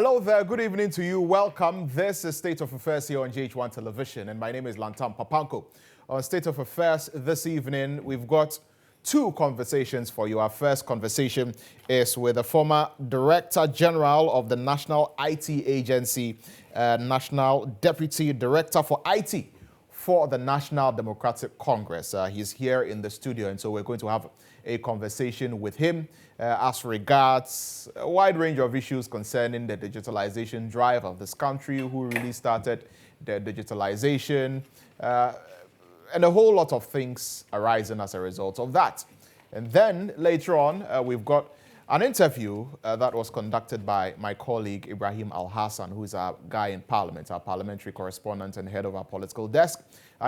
Hello there, good evening to you. Welcome. This is State of Affairs here on GHOne Television, and my name is Lantam. Papanko. On State of Affairs this evening, we've got two conversations for you. Our first conversation is with the former Director General of the National IT Agency, National Deputy Director for IT for the National Democratic Congress. He's here in the studio, and so we're going to have a conversation with him as regards a wide range of issues concerning the digitalization drive of this country, who really started the digitalization, and a whole lot of things arising as a result of that. And then later on, we've got an interview that was conducted by my colleague Ibrahim Alhassan, who is our guy in Parliament, our parliamentary correspondent and head of our political desk.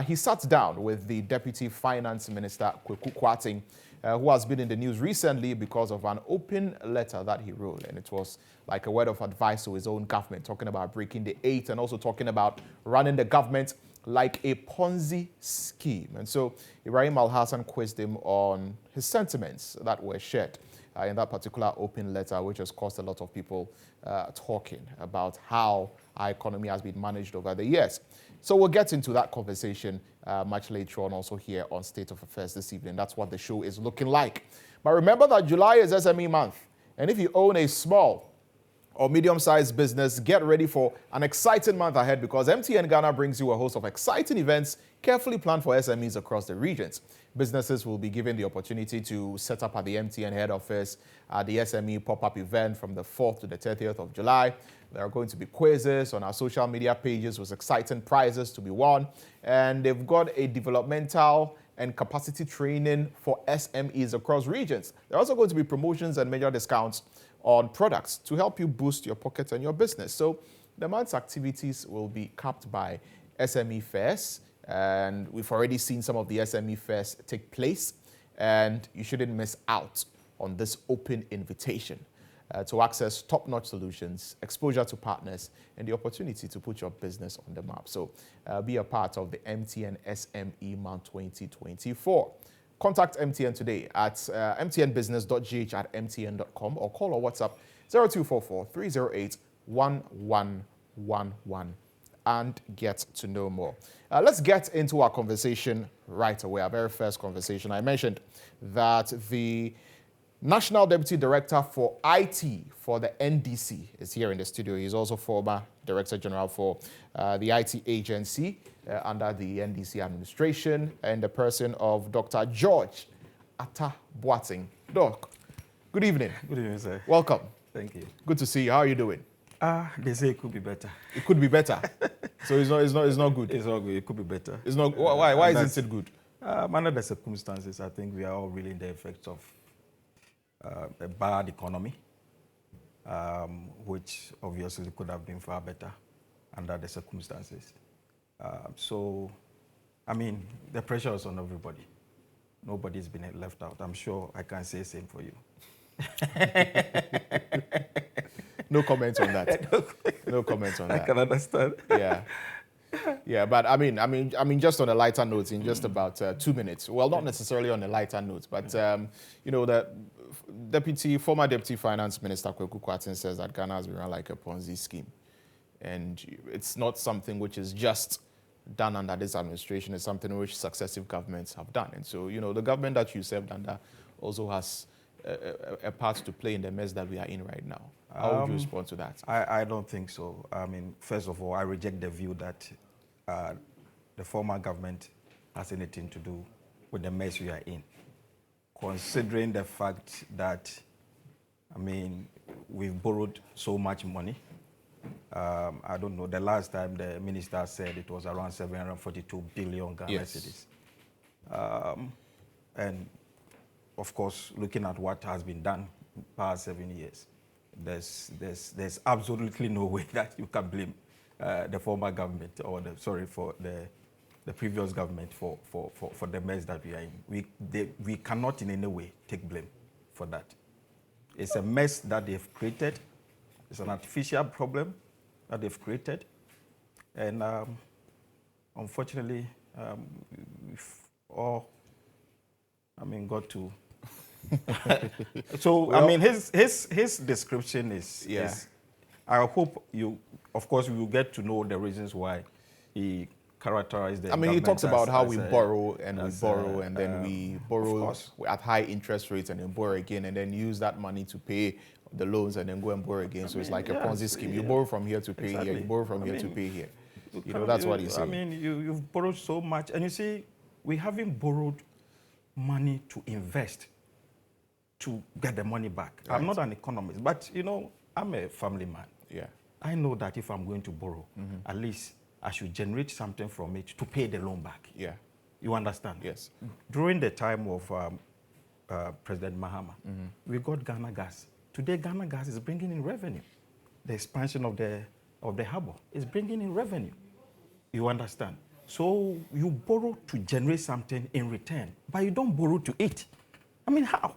He sat down with the Deputy Finance Minister, GHOne, who has been in the news recently because of an open letter that he wrote. And it was like a word of advice to his own government, talking about breaking the eight and also talking about running the government like a Ponzi scheme. And so Ibrahim Alhassan quizzed him on his sentiments that were shared in that particular open letter, which has caused a lot of people talking about how our economy has been managed over the years. So we'll get into that conversation much later on, also here on State of Affairs this evening. That's what the show is looking like. But remember that July is SME month. And if you own a small or medium-sized business, get ready for an exciting month ahead, because MTN Ghana brings you a host of exciting events carefully planned for SMEs across the regions. Businesses will be given the opportunity to set up at the MTN head office at the SME pop-up event from the 4th to the 30th of July. There are going to be quizzes on our social media pages with exciting prizes to be won. And they've got a developmental and capacity training for SMEs across regions. There are also going to be promotions and major discounts on products to help you boost your pocket and your business. So the month's activities will be capped by SME fairs, and we've already seen some of the SME fairs take place, and you shouldn't miss out on this open invitation to access top-notch solutions, exposure to partners, and the opportunity to put your business on the map. So be a part of the MTN SME Month 2024. Contact MTN today at mtnbusiness.gh@mtn.com or call or WhatsApp 0244 308 1111 and get to know more. Let's get into our conversation right away. Our very first conversation. I mentioned that the National Deputy Director for IT for the NDC is here in the studio. He's also former Director General for the IT agency under the NDC administration, and the person of Dr. George Atta-Boateng. Doc, good evening. Good evening, sir. Welcome. Thank you. Good to see you. How are you doing? They say it could be better. It could be better. So it's not good. It's not good. It could be better. It's not. Why isn't it good? Under the circumstances, I think we are all reeling the effects of a bad economy, which obviously could have been far better under the circumstances. So, I mean, the pressure is on everybody. Nobody's been left out. I'm sure I can say the same for you. No comments on that. No comments on that. I can understand. Yeah. Yeah, but I mean, just on a lighter note, in just about 2 minutes. Well, not necessarily on a lighter note, but you know, the former Deputy Finance Minister GHOne says that Ghana has been run like a Ponzi scheme, and it's not something which is just done under this administration. It's something which successive governments have done, and so you know, the government that you served under also has a part to play in the mess that we are in right now. How would you respond to that? I don't think so. I mean, first of all, I reject the view that the former government has anything to do with the mess we are in. Considering the fact that, I mean, we've borrowed so much money. I don't know, the last time the minister said it was around 742 billion Ghana cedis. And of course, looking at what has been done in the past 7 years, there's absolutely no way that you can blame the former government or the previous government for the mess that we are in. We cannot in any way take blame for that. It's a mess that they've created. It's an artificial problem that they've created. And unfortunately, we've all, got to. So, well, I mean, his description is I hope you, of course, we will get to know the reasons why he characterized the I mean, he talks about how we borrow and then we borrow at high interest rates and then borrow again and then use that money to pay the loans and then go and borrow again. So it's like a Ponzi scheme. You borrow from here to pay here, you borrow from here to pay here. You know, that's what he's saying. I mean, you've borrowed so much. And you see, we haven't borrowed money to invest to get the money back. Right. I'm not an economist, but, you know, I'm a family man. Yeah. I know that if I'm going to borrow, at least I should generate something from it to pay the loan back. Yeah. You understand? Yes. During the time of President Mahama, we got Ghana Gas. Today, Ghana Gas is bringing in revenue. The expansion of the harbor is bringing in revenue. You understand? So you borrow to generate something in return, but you don't borrow to eat. I mean, how?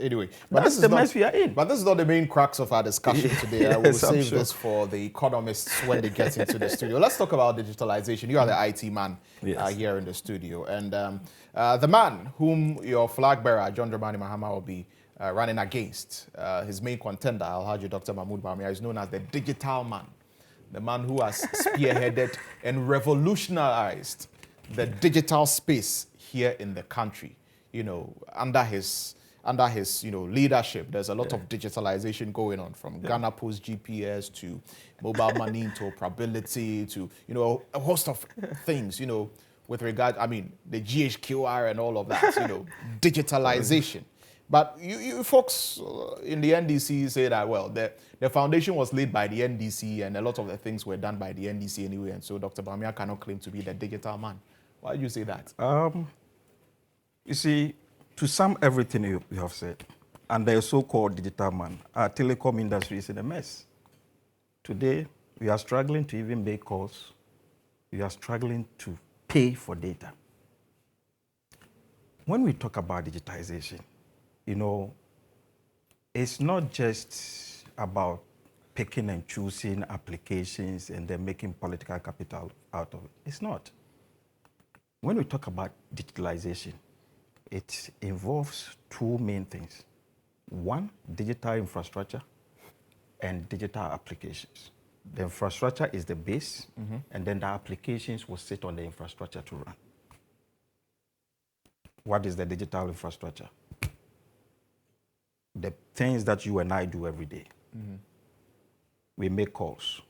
Anyway, but that's the mess we are in. But this is not the main crux of our discussion today. Yes, I will save this for the economists when they get into the studio. Let's talk about digitalization. You are the IT man here in the studio. And the man whom your flag bearer, John Dramani Mahama, will be running against, his main contender, Alhaji Dr. Mahmoud Bawumia, is known as the digital man. The man who has spearheaded and revolutionized the digital space here in the country. You know, under his leadership, there's a lot of digitalization going on, from Ghana Post GPS to mobile money interoperability to, you know, a host of things, you know, with regard, I mean, the GHOne and all of that, you know, digitalization. But you folks in the NDC say that, well, the foundation was laid by the NDC and a lot of the things were done by the NDC anyway, and so Dr. Bawumia cannot claim to be the digital man. Why do you say that? You see, to sum everything you have said, and the so-called digital man, our telecom industry is in a mess. Today, we are struggling to even make calls. We are struggling to pay for data. When we talk about digitization, you know, it's not just about picking and choosing applications and then making political capital out of it. It's not. When we talk about digitalization, it involves two main things. One, digital infrastructure and digital applications. The infrastructure is the base, and then the applications will sit on the infrastructure to run. What is the digital infrastructure? The things that you and I do every day. We make calls.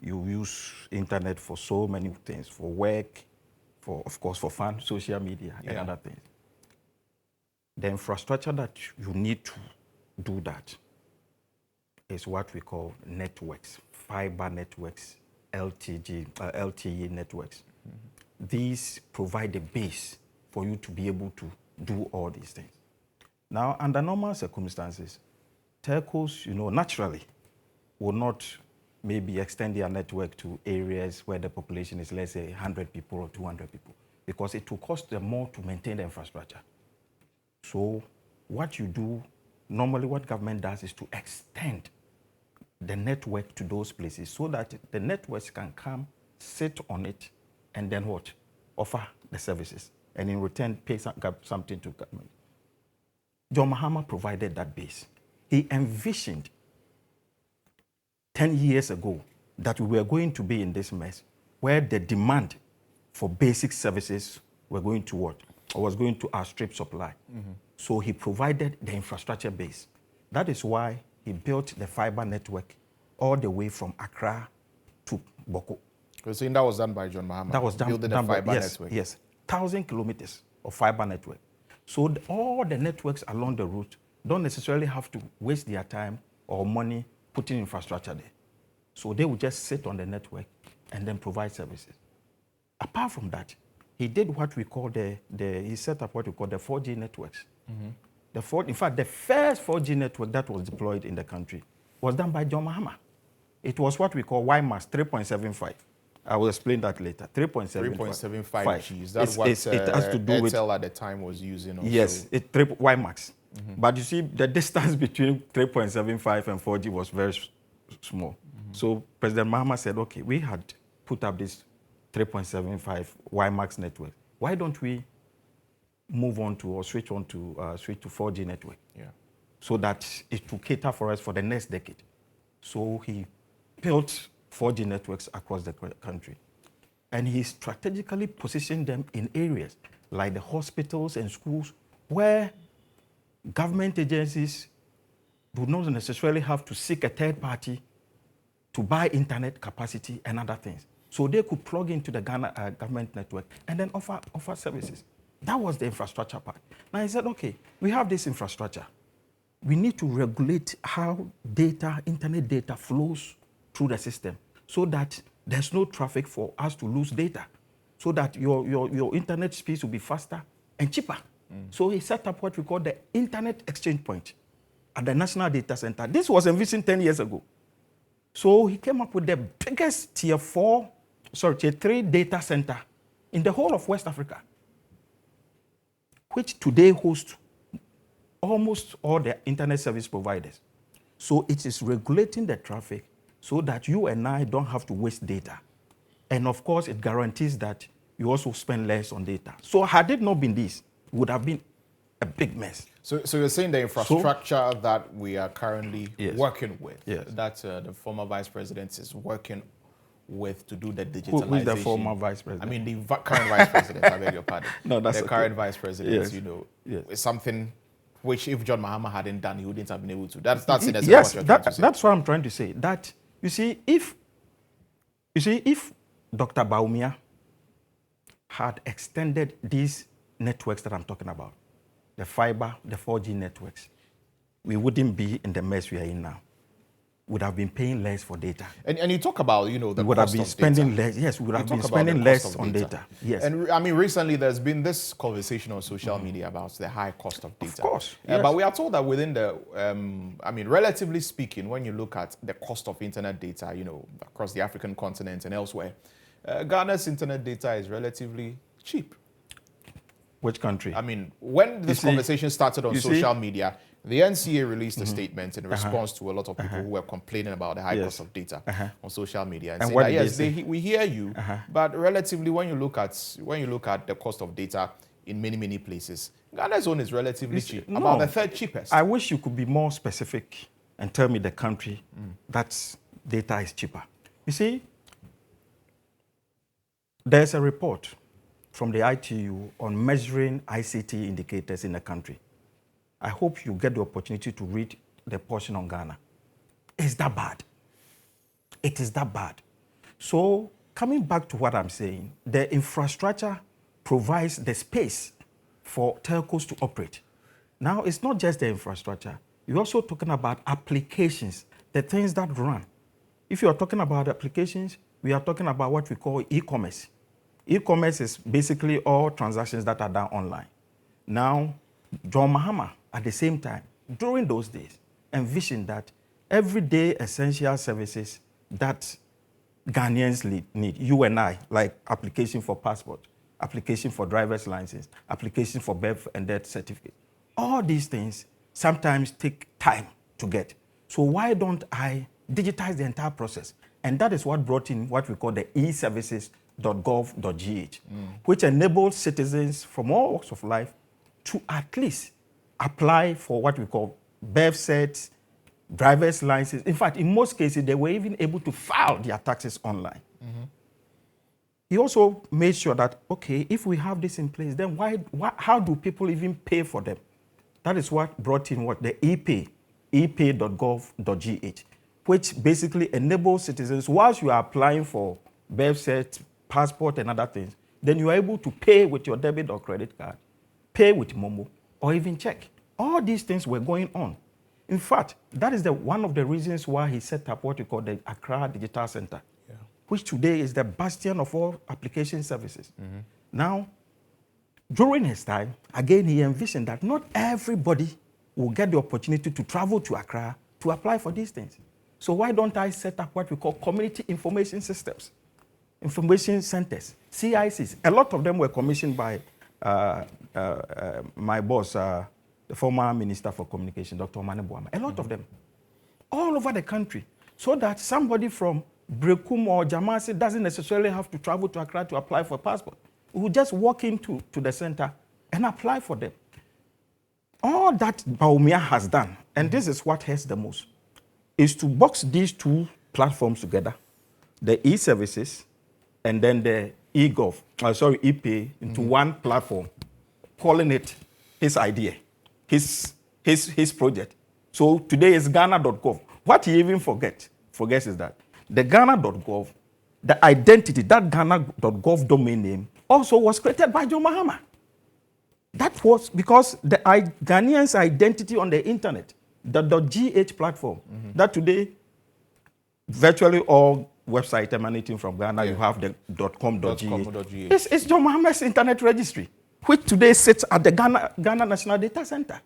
You use internet for so many things, for work, of course, for fun, social media, and other things. The infrastructure that you need to do that is what we call networks, fiber networks, LTE networks. These provide the base for you to be able to do all these things. Now, under normal circumstances, telcos, you know, naturally will not maybe extend their network to areas where the population is, let's say, 100 people or 200 people, because it will cost them more to maintain the infrastructure. So what you do, normally what government does is to extend the network to those places so that the networks can come, sit on it, and then what? Offer the services, and in return pay something to government. John Mahama provided that base. He envisioned 10 years ago that we were going to be in this mess where the demand for basic services were going to what? Or was going to outstrip supply. So he provided the infrastructure base. That is why he built the fiber network all the way from Accra to Boko. So that was done by John Mahama? That was done, building the fiber network? Yes, 1,000 kilometers of fiber network. So all the networks along the route don't necessarily have to waste their time or money putting infrastructure there. So they will just sit on the network and then provide services. Apart from that, he did what we call he set up what we call the 4G networks. In fact, the first 4G network that was deployed in the country was done by John Mahama. It was what we call WiMAX 3.75. I will explain that later. 3.75 G. Is that what it has to do with Airtel at the time was using? Also? Yes, WiMAX. But you see, the distance between 3.75 and 4G was very small. So President Mahama said, okay, we had put up this 3.75 WiMAX network. Why don't we move on to or switch to 4G network? Yeah. So that it will cater for us for the next decade. So he built 4G networks across the country. And he strategically positioned them in areas like the hospitals and schools where government agencies do not necessarily have to seek a third party to buy internet capacity and other things. So they could plug into the Ghana government network and then offer services. That was the infrastructure part. Now he said, okay, we have this infrastructure. We need to regulate how data, internet data flows through the system so that there's no traffic for us to lose data, so that your internet speeds will be faster and cheaper. So he set up what we call the Internet Exchange Point at the National Data Center. This was envisioned 10 years ago. So he came up with the biggest tier 3 data center in the whole of West Africa, which today hosts almost all the internet service providers. So it is regulating the traffic so that you and I don't have to waste data. And of course, it guarantees that you also spend less on data. So had it not been this, it would have been a big mess. So you're saying the infrastructure that we are currently working with, that the former vice president is working with to do the digitalization. Who's the former vice president? I mean, the current vice president, I beg your pardon. No, that's the okay. current vice president, is something which if John Mahama hadn't done, he wouldn't have been able to. That's in essence yes, what you're trying to say. That's what I'm trying to say. That you see, if Dr. Bawumia had extended these networks that I'm talking about, the fiber, the 4G networks, we wouldn't be in the mess we are in now. Would have been paying less for data. And you talk about, the we would have been spending less. Yes, we would have been spending less on data. Yes. And I mean, recently there's been this conversation on social media about the high cost of data. Of course. Yes. But we are told that within the, relatively speaking, when you look at the cost of internet data, across the African continent and elsewhere, Ghana's internet data is relatively cheap. Which country? I mean, when this conversation started on social media, the NCA released a statement in response to a lot of people who were complaining about the high cost of data on social media and saying that yes, we hear you, but relatively when you look at the cost of data in many places, Ghana's own is relatively cheap, about the third cheapest. I wish you could be more specific and tell me the country that data is cheaper. You see, there's a report from the ITU on measuring ICT indicators in the country. I hope you get the opportunity to read the portion on Ghana. It's that bad. It is that bad. So coming back to what I'm saying, the infrastructure provides the space for telcos to operate. Now, it's not just the infrastructure. You're also talking about applications, the things that run. If you are talking about applications, we are talking about what we call e-commerce. E-commerce is basically all transactions that are done online. Now, John Mahama, at the same time, during those days, envisioned that everyday essential services that Ghanaians need, you and I, like application for passport, application for driver's license, application for birth and death certificate, all these things sometimes take time to get. So why don't I digitize the entire process? And that is what brought in what we call the e-services.gov.gh, which enables citizens from all walks of life to at least apply for what we call birth certs, driver's license. In fact, in most cases, they were even able to file their taxes online. He also made sure that, okay, if we have this in place, then how do people even pay for them? That is what brought in the ePay, epay.gov.gh, which basically enables citizens, whilst you are applying for birth cert, passport, and other things, then you are able to pay with your debit or credit card, pay with Momo, or even check. All these things were going on. In fact, that is one of the reasons why he set up what we call the Accra Digital Center, which today is the bastion of all application services. Now, during his time, again, he envisioned that not everybody will get the opportunity to travel to Accra to apply for these things. So why don't I set up what we call community information systems, information centers, CICs. A lot of them were commissioned by my boss, the former Minister for Communication, Dr. Omane Boama. A lot of them, all over the country, so that somebody from Brekum or Jamasi doesn't necessarily have to travel to Accra to apply for a passport. We will just walk into the center and apply for them. All that Bawumia has done, and this is what hurts the most. is to box these two platforms together, the e-services and then the e-pay into one platform, calling it his idea, his project. So today is Ghana.gov. What he even forgets is that the Ghana.gov, the identity, that Ghana.gov domain name also was created by John Mahama. That was because the Ghanaians' identity on the internet, the .gh platform, that today virtually all websites emanating from Ghana, you have the .com.gh. It's John Mahama's internet registry, which today sits at the Ghana National Data Center.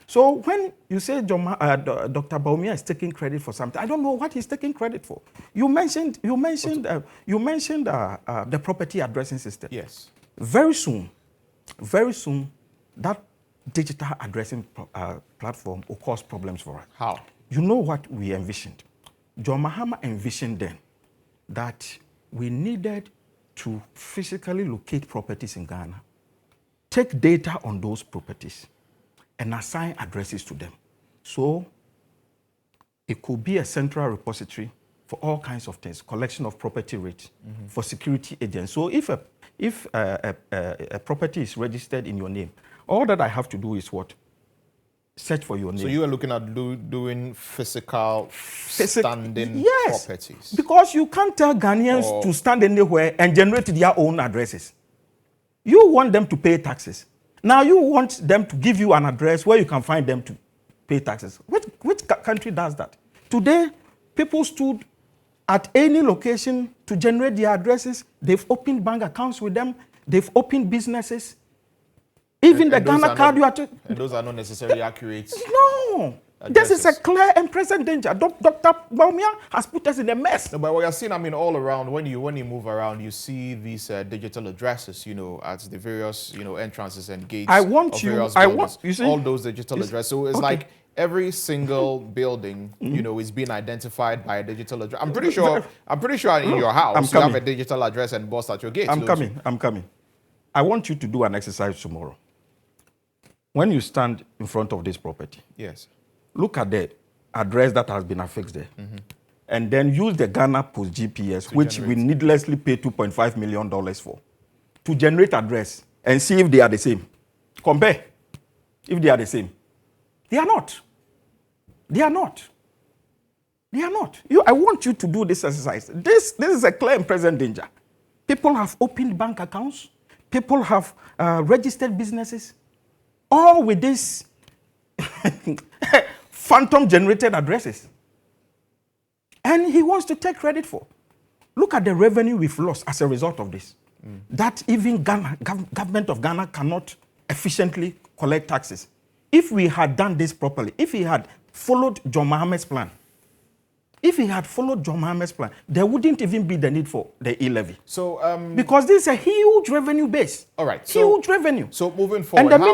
So when you say Dr. Bawumia is taking credit for something, I don't know what he's taking credit for. You mentioned the property addressing system. Yes. Very soon, that digital addressing platform will cause problems for us. How? You know what we envisioned? John Mahama envisioned then that we needed to physically locate properties in Ghana, take data on those properties, and assign addresses to them. So it could be a central repository for all kinds of things, collection of property rates for security agents. So if a property is registered in your name, all that I have to do is what? Search for your name. So you are looking at doing physical standing properties? Because you can't tell Ghanaians to stand anywhere and generate their own addresses. You want them to pay taxes. Now you want them to give you an address where you can find them to pay taxes. Which country does that? Today, people stood at any location to generate their addresses. They've opened bank accounts with them. They've opened businesses. Even the Ghana card you are to... And those are not necessarily accurate. No. This is a clear and present danger. Dr. Bawumia has put us in a mess. No, but what you're seeing, I mean, all around, when you move around, you see these digital addresses, at the various, entrances and gates. You see, all those digital addresses. So it's like every single building, is being identified by a digital address. I'm pretty sure in your house you have a digital address and boss at your gate. I'm coming. I want you to do an exercise tomorrow. When you stand in front of this property, yes, look at the address that has been affixed there. And then use the Ghana Post GPS, which we needlessly pay $2.5 million for, to generate address and see if they are the same. Compare if they are the same. They are not. I want you to do this exercise. This is a clear and present danger. People have opened bank accounts. People have registered businesses. All with this phantom generated addresses. And he wants to take credit for. Look at the revenue we've lost as a result of this. That even government of Ghana cannot efficiently collect taxes. If we had done this properly, if he had followed John Mahama's plan, there wouldn't even be the need for the e-levy. So, because this is a huge revenue base. All right. Huge revenue. So moving forward. And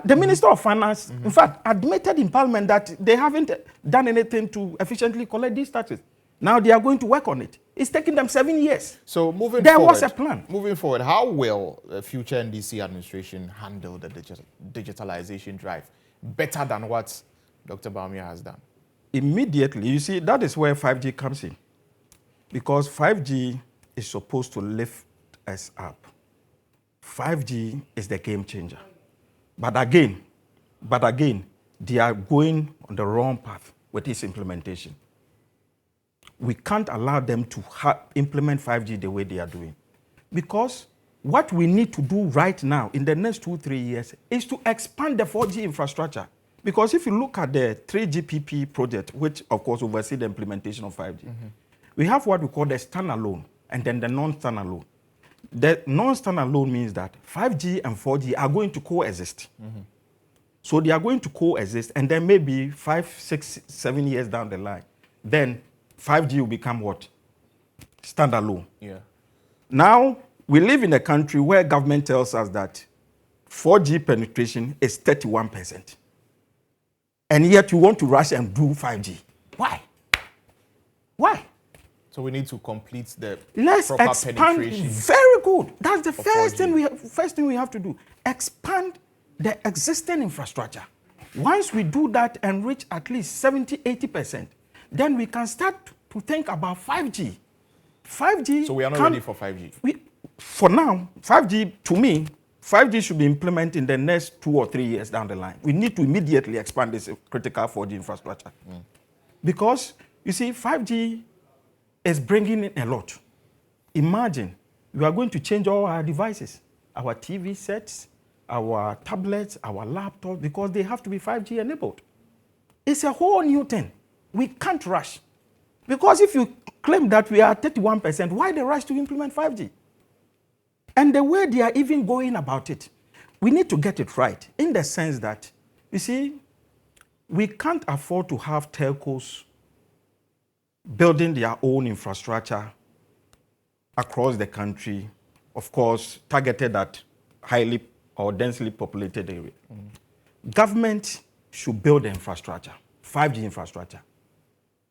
the Minister of Finance, in fact, admitted in Parliament that they haven't done anything to efficiently collect these taxes. Now they are going to work on it. It's taking them 7 years. So there was a plan. Moving forward, how will the future NDC administration handle the digitalization drive better than what Dr. Bawumia has done? Immediately, you see, that is where 5G comes in. Because 5G is supposed to lift us up. 5G is the game changer. But again, they are going on the wrong path with its implementation. We can't allow them to implement 5G the way they are doing. Because what we need to do right now in the next 2-3 years is to expand the 4G infrastructure. Because if you look at the 3GPP project, which of course oversees the implementation of 5G, we have what we call the standalone and then the non-standalone. The non-standalone means that 5G and 4G are going to coexist. So they are going to coexist, and then maybe 5, 6, 7 years down the line, then 5G will become what? Standalone. Yeah. Now, we live in a country where government tells us that 4G penetration is 31%. And yet you want to rush and do 5G. Why? So we need to complete the Let's proper expand. penetration. Very good. That's the first 4G. thing we have to do. Expand the existing infrastructure. Once we do that and reach at least 70, 80%, then we can start to think about 5G. 5G. So we are not ready for 5G? For now, 5G, to me, 5G should be implemented in the next 2 or 3 years down the line. We need to immediately expand this critical 4G infrastructure. Because, you see, 5G is bringing in a lot. Imagine, we are going to change all our devices, our TV sets, our tablets, our laptops, because they have to be 5G enabled. It's a whole new thing. We can't rush. Because if you claim that we are 31%, why the rush to implement 5G? And the way they are even going about it, we need to get it right in the sense that, you see, we can't afford to have telcos building their own infrastructure across the country, of course, targeted at highly or densely populated areas. Government should build the infrastructure, 5G infrastructure,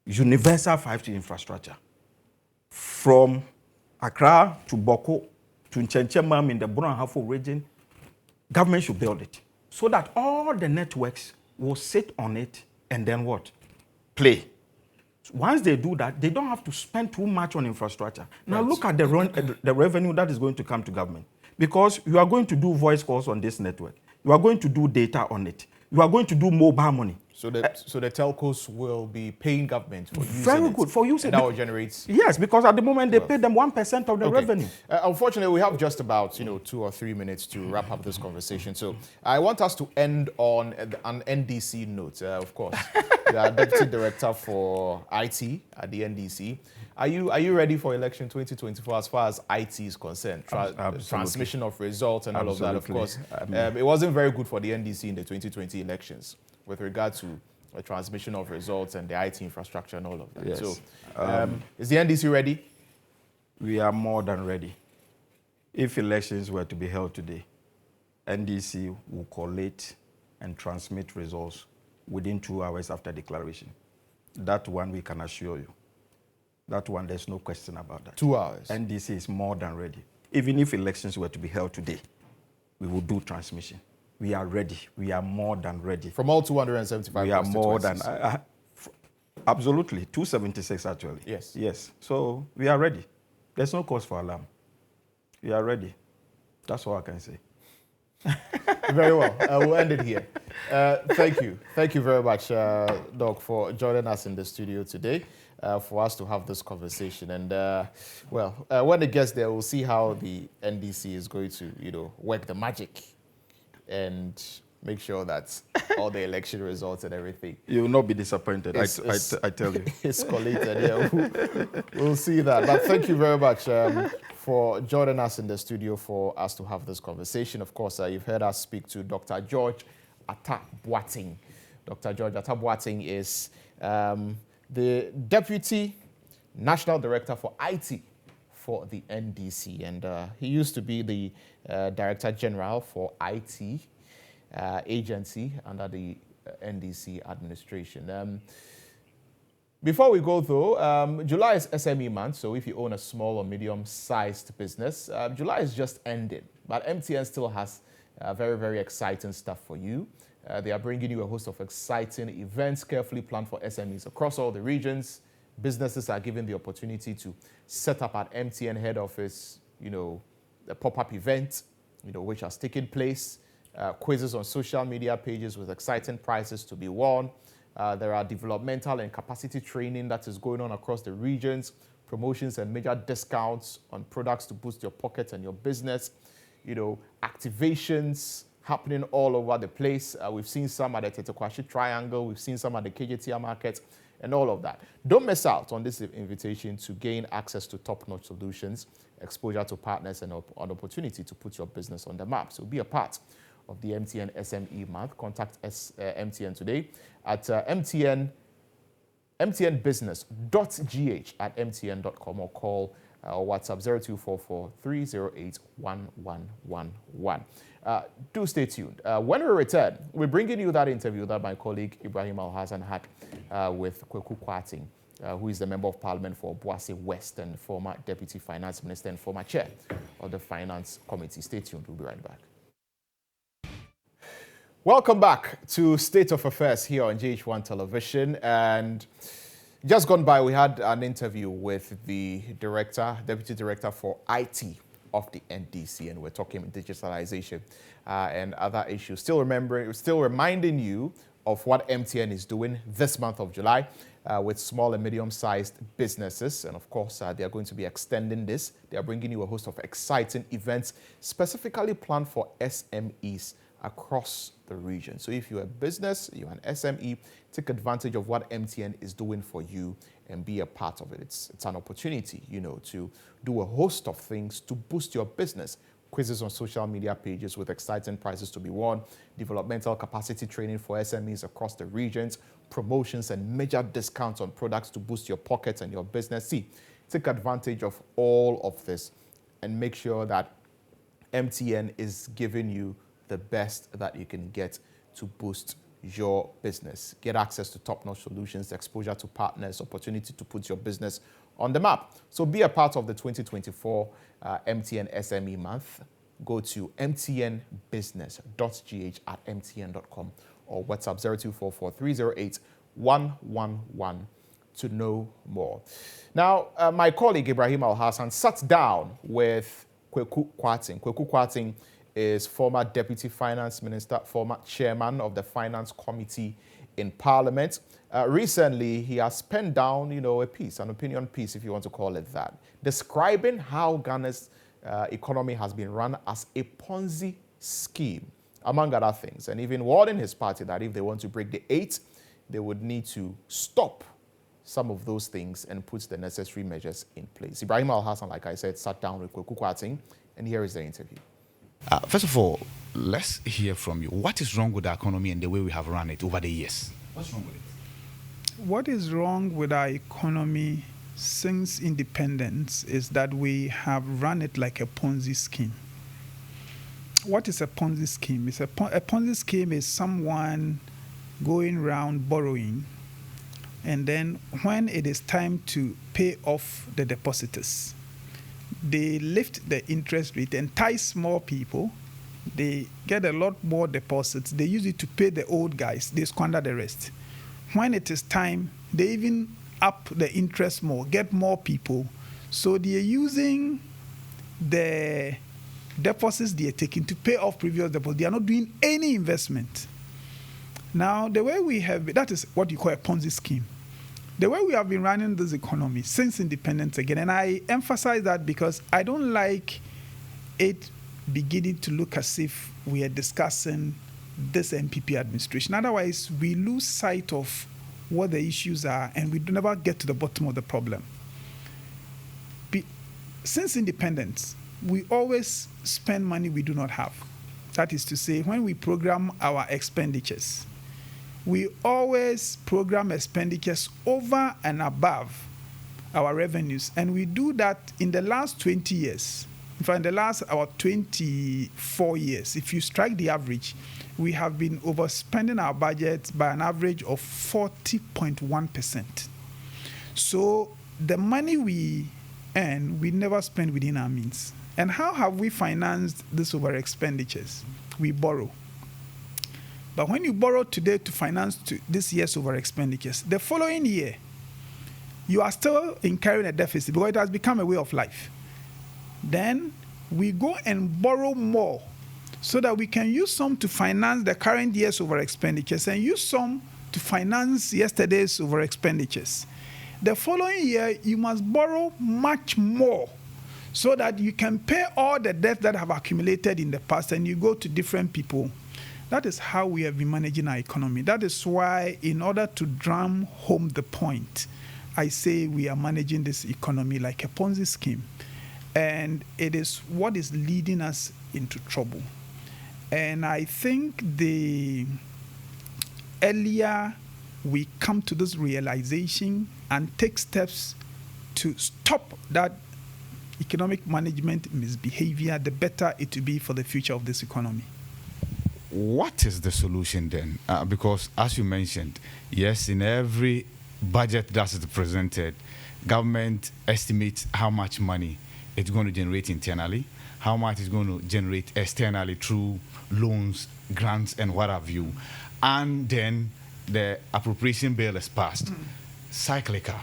universal 5G infrastructure, from Accra to Boko to Nchenchemam in the Buranhafo region. Government should build it so that all the networks will sit on it and then what? Play. Once they do that, they don't have to spend too much on infrastructure. Now look at the revenue that is going to come to government. Because you are going to do voice calls on this network. You are going to do data on it. You are going to do mobile money. So the telcos will be paying government for using very good for using that will generate. Yes, because at the moment they pay them 1% of the revenue. Unfortunately, we have just about 2 or 3 minutes to wrap up this conversation. So I want us to end on an NDC note. Of course, the Deputy Director for IT at the NDC. Are you ready for election 2024 as far as IT is concerned? Transmission of results and all of that. Of course, it wasn't very good for the NDC in the 2020 elections with regard to the transmission of results and the IT infrastructure and all of that. Yes. So, is the NDC ready? We are more than ready. If elections were to be held today, NDC will collate and transmit results within 2 hours after declaration. That one we can assure you. That one, there's no question about that. 2 hours. NDC is more than ready. Even if elections were to be held today, we will do transmission. We are ready. We are more than ready. From all 275 we are more than, absolutely, 276 actually. Yes. Yes. So we are ready. There's no cause for alarm. We are ready. That's all I can say. Very well. We'll end it here. Thank you. Thank you very much, Doc, for joining us in the studio today. For us to have this conversation. And, when it gets there, we'll see how the NDC is going to, work the magic and make sure that all the election results and everything. You will not be disappointed, I tell you. It's collated, yeah. We'll see that. But thank you very much for joining us in the studio for us to have this conversation. Of course, you've heard us speak to Dr. George Atta-Boateng. Dr. George Atta-Boateng is the Deputy National Director for IT for the NDC. And he used to be the Director General for IT agency under the NDC administration. Before we go though, July is SME month, so if you own a small or medium-sized business, July is just ending. But MTN still has very, very exciting stuff for you. They are bringing you a host of exciting events carefully planned for SMEs across all the regions. Businesses are given the opportunity to set up at MTN head office, a pop-up event, which has taken place. Quizzes on social media pages with exciting prizes to be won. There are developmental and capacity training that is going on across the regions. Promotions and major discounts on products to boost your pocket and your business. Activations happening all over the place. We've seen some at the Tetekwashi Triangle. We've seen some at the KJTR Market and all of that. Don't miss out on this invitation to gain access to top-notch solutions, exposure to partners, and an opportunity to put your business on the map. So be a part of the MTN SME month. Contact MTN today at mtnbusiness.gh@mtn.com or call WhatsApp 0244 308 1111. Do stay tuned. When we return, we're bringing you that interview that my colleague Ibrahim Alhassan had with Kweku Kwating, who is the Member of Parliament for Obuasi West and former Deputy Finance Minister and former Chair of the Finance Committee. Stay tuned. We'll be right back. Welcome back to State of Affairs here on GHOne Television. And Just gone by, we had an interview with the deputy director for IT of the NDC, and we're talking digitalization and other issues. Still reminding you of what MTN is doing this month of July with small and medium-sized businesses. And of course, they are going to be extending this. They are bringing you a host of exciting events specifically planned for SMEs across the region. So if you're a business, you're an SME, take advantage of what MTN is doing for you and be a part of it. It's an opportunity, to do a host of things to boost your business. Quizzes on social media pages with exciting prizes to be won, developmental capacity training for SMEs across the regions, promotions and major discounts on products to boost your pockets and your business. Take advantage of all of this and make sure that MTN is giving you the best that you can get to boost your business. Get access to top-notch solutions, exposure to partners, opportunity to put your business on the map. So be a part of the 2024 MTN SME month. Go to mtnbusiness.gh@mtn.com or WhatsApp 0244-308-111 to know more. Now, my colleague Ibrahim Alhassan sat down with Kweku Kwating. Kweku Kwating is former Deputy Finance Minister, former Chairman of the Finance Committee in Parliament. Recently, he has penned down, a piece, an opinion piece, if you want to call it that, describing how Ghana's economy has been run as a Ponzi scheme, among other things, and even warning his party that if they want to break the 8, they would need to stop some of those things and put the necessary measures in place. Ibrahim Alhassan, like I said, sat down with Kweku Kwating, and here is the interview. First of all, let's hear from you. What is wrong with the economy and the way we have run it over the years? What's wrong with it? What is wrong with our economy since independence is that we have run it like a Ponzi scheme. What is a Ponzi scheme? A Ponzi scheme is someone going around borrowing, and then when it is time to pay off the depositors, they lift the interest rate, entice more people, they get a lot more deposits, they use it to pay the old guys, they squander the rest. When it is time, they even up the interest more, get more people. So they are using the deposits they are taking to pay off previous deposits. They are not doing any investment. Now, the way we have, that is what you call a Ponzi scheme. The way we have been running this economy since independence again, and I emphasize that because I don't like it beginning to look as if we are discussing this MPP administration. Otherwise, we lose sight of what the issues are and we never get to the bottom of the problem. Since independence, we always spend money we do not have. That is to say, when we program our expenditures, we always program expenditures over and above our revenues. And we do that in the last 20 years. In fact, in the last about 24 years, if you strike the average, we have been overspending our budget by an average of 40.1%. So the money we earn, we never spend within our means. And how have we financed this over expenditures? We borrow. But when you borrow today to finance this year's over expenditures, the following year, you are still incurring a deficit because it has become a way of life. Then we go and borrow more so that we can use some to finance the current year's over expenditures and use some to finance yesterday's over expenditures. The following year, you must borrow much more so that you can pay all the debt that have accumulated in the past, and you go to different people. That is how we have been managing our economy. That is why, in order to drum home the point, I say we are managing this economy like a Ponzi scheme. And it is what is leading us into trouble. And I think the earlier we come to this realization and take steps to stop that economic management misbehavior, the better it will be for the future of this economy. What is the solution then? Because as you mentioned, yes, in every budget that is presented, government estimates how much money it's going to generate internally, how much it's going to generate externally through loans, grants, and what have you. And then the appropriation bill is passed. cyclical.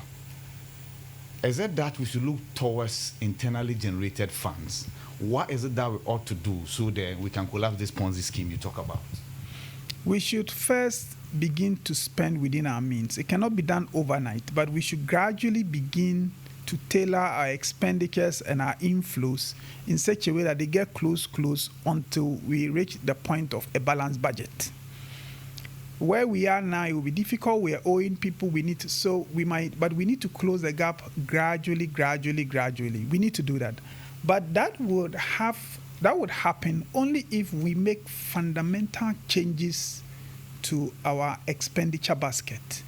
Is it that we should look towards internally generated funds? What is it that we ought to do so that we can collapse this Ponzi scheme you talk about? We should first begin to spend within our means. It cannot be done overnight, but we should gradually begin to tailor our expenditures and our inflows in such a way that they get close until we reach the point of a balanced budget. Where we are now, it will be difficult. We are owing people. We need to, but we need to close the gap gradually. We need to do that. But that would happen only if we make fundamental changes to our expenditure basket.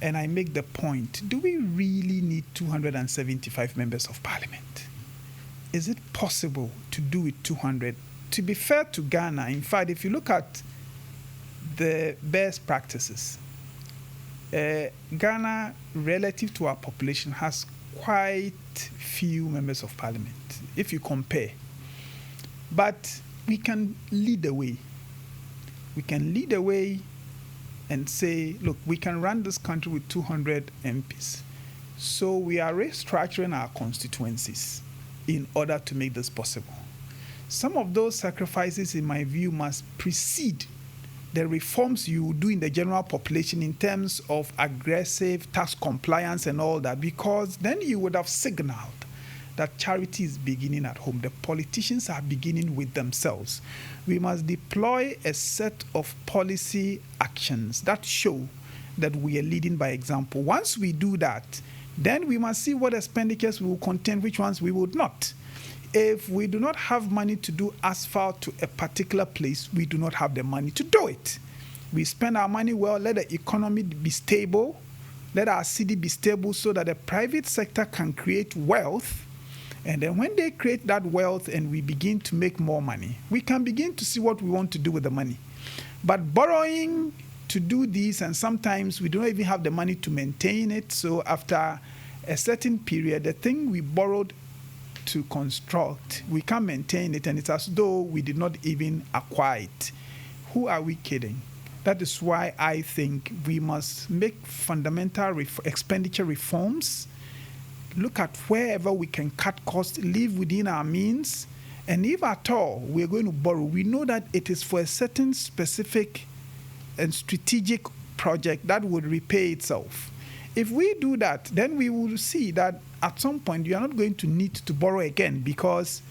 And I make the point, do we really need 275 members of parliament? Is it possible to do it 200? To be fair to Ghana, in fact, if you look at the best practices, Ghana, relative to our population, has quite few members of parliament, if you compare. But we can lead the way. We can lead the way and say, look, we can run this country with 200 MPs. So we are restructuring our constituencies in order to make this possible. Some of those sacrifices, in my view, must precede the reforms you do in the general population in terms of aggressive tax compliance and all that, because then you would have signaled that charity is beginning at home. The politicians are beginning with themselves. We must deploy a set of policy actions that show that we are leading by example. Once we do that, then we must see what expenditures we will contain, which ones we would not. If we do not have money to do asphalt to a particular place, we do not have the money to do it. We spend our money well, let the economy be stable, let our city be stable so that the private sector can create wealth. And then when they create that wealth and we begin to make more money, we can begin to see what we want to do with the money. But borrowing to do this, and sometimes we don't even have the money to maintain it. So after a certain period, the thing we borrowed to construct, we can't maintain it, and it's as though we did not even acquire it. Who are we kidding? That is why I think we must make fundamental expenditure reforms, look at wherever we can cut costs, live within our means, and if at all we're going to borrow, we know that it is for a certain specific and strategic project that would repay itself. If we do that, then we will see that at some point you are not going to need to borrow again, because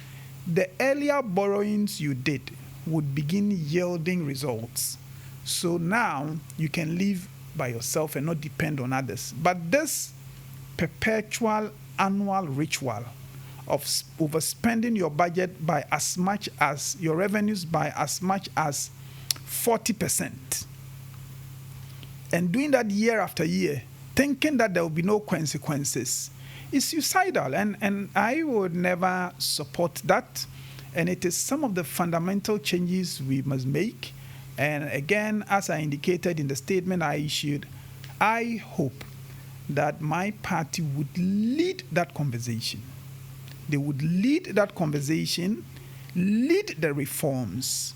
the earlier borrowings you did would begin yielding results. So now you can live by yourself and not depend on others. But this perpetual annual ritual of overspending your budget by as much as your revenues by as much as 40%, and doing that year after year, thinking that there will be no consequences, is suicidal, and I would never support that. And it is some of the fundamental changes we must make. And again, as I indicated in the statement I issued, I hope that my party would lead that conversation. They would lead that conversation, lead the reforms,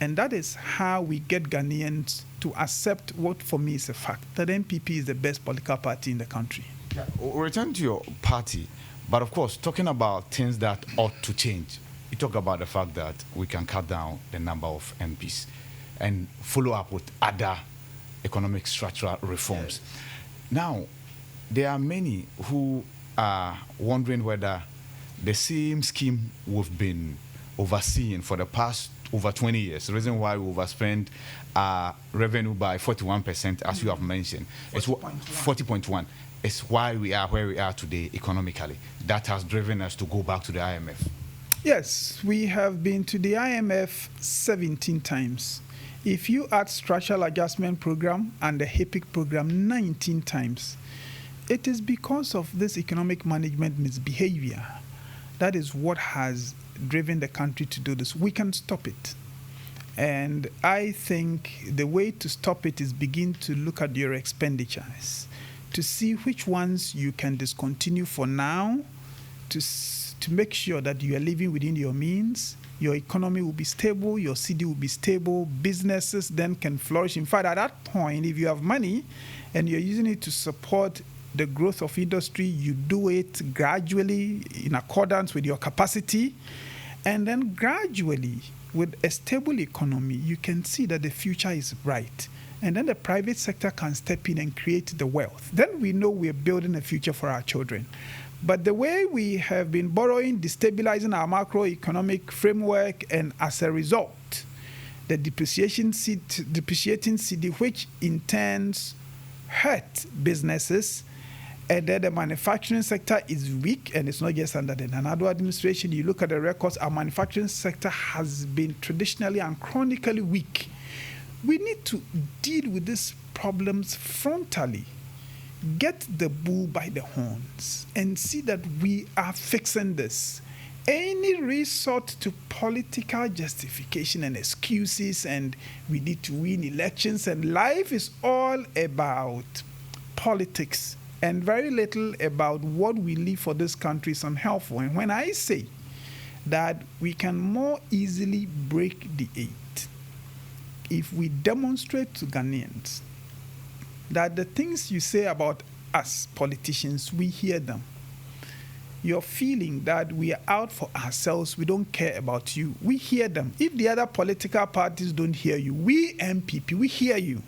and that is how we get Ghanaians to accept what for me is a fact, that NPP is the best political party in the country. Yeah. We'll return to your party, but of course, talking about things that ought to change, you talk about the fact that we can cut down the number of MPs and follow up with other economic structural reforms. Yes. Now, there are many who are wondering whether the same scheme we've been overseeing for the past over 20 years, the reason why we overspend revenue by 41%, as you have mentioned, 40.1, is why we are where we are today economically. That has driven us to go back to the IMF. Yes, we have been to the IMF 17 times. If you add structural adjustment program and the HIPIC program 19 times, it is because of this economic management misbehavior. That is what has driven the country to do this. We can stop it. And I think the way to stop it is begin to look at your expenditures, to see which ones you can discontinue for now, to make sure that you are living within your means, your economy will be stable, your city will be stable, businesses then can flourish. In fact, at that point, if you have money and you're using it to support the growth of industry, you do it gradually in accordance with your capacity. And then gradually, with a stable economy, you can see that the future is bright. And then the private sector can step in and create the wealth. Then we know we're building a future for our children. But the way we have been borrowing, destabilizing our macroeconomic framework, and as a result, the depreciating cedi, which in turn hurt businesses, and then the manufacturing sector is weak, and it's not just under the Nana administration. You look at the records, our manufacturing sector has been traditionally and chronically weak. We need to deal with these problems frontally, get the bull by the horns, and see that we are fixing this. Any resort to political justification and excuses, and we need to win elections, and life is all about politics and very little about what we leave for this country is unhelpful. And when I say that we can more easily break the 8 if we demonstrate to Ghanaians that the things you say about us politicians, we hear them. Your feeling that we are out for ourselves, we don't care about you, we hear them. If the other political parties don't hear you, we MPP, we hear you.